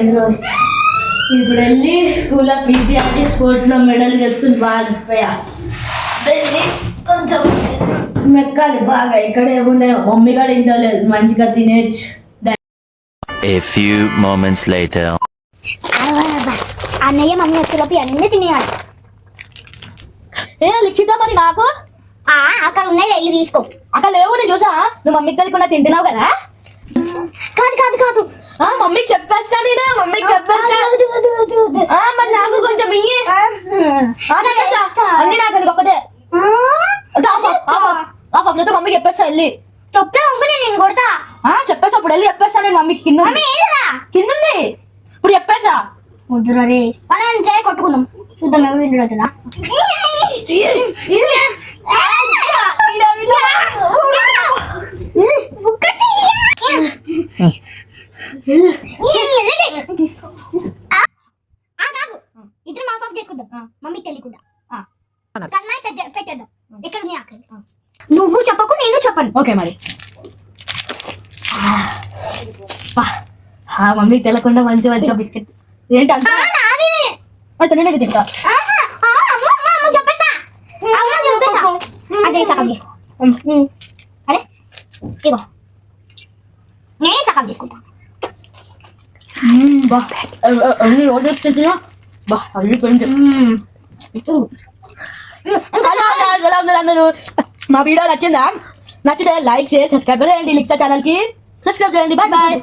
అయిపోయింది. ఇప్పుడు వెళ్ళి స్కూల్లో పీటీ ఆడి స్పోర్ట్స్లో మెడల్ తెచ్చుకుని బాగా అలసిపోయా. వెళ్ళి కొంచెం మెక్కాలి బాగా. ఇక్కడ ఏమున్నాయో మమ్మీ కూడా ఇంట్లో లేదు, మంచిగా తినేచ్చు. A few moments later. అన్నయ్య మమ్మీ వచ్చేలోపు అన్నీ తినేయాలి. లిఖిత మరి నాకు అక్కడ ఉన్నాయి, వెళ్ళి తీసుకో. అక్కడ లేవు, నేను చూసా. నువ్వు మమ్మీకి తెలియకుండా తింటున్నావు కదా. కాదు కాదు కాదు, మమ్మీకి చెప్పేస్తా. నేను మమ్మీకి చెప్పేస్తా. మరి నాకు కొంచెం ఇయ్యి. అన్ని నాకు అది ఒకటే. మమ్మీకి చెప్పేస్తా వెళ్ళి. చెప్పే అంకుల్ నేను కొడతా. చెప్పేసా ఇప్పుడు వెళ్ళి చెప్పేస్తా. నేను మమ్మీకి కింద ఉంది ఇప్పుడు చెప్పేసా. వద్దురా రే, మనం చేయ కొట్టుకుందాం, చూద్దాం ఎవరు విండు రోజులా. ఇద్దరు మాఫ్ ఆఫ్ చేసుకుందాం, మమ్మీ తెలియకుండా. పెట్టేద్దాం. ఎక్కడ ఉంది ఆకలి? నువ్వు చెప్పకు, నేను చెప్పను. ఓకే మరి. మమ్మీకి తెలియకుండా మంచిగా బిస్కెట్. ఏంటి అంత నేనే తింటా. అదే సగం తీసుకో. అరే ఇగో నేనే సగం తీసుకుంటా. అన్ని రోజు వచ్చేసినా అల్లిపోయింది. అందరూ మా వీడియో నచ్చిందా? నచ్చితే లైక్ చేసి సబ్స్క్రైబ్ చేయండి. లిఖిత ఛానల్ కి సబ్స్క్రైబ్ చేయండి. Bye bye.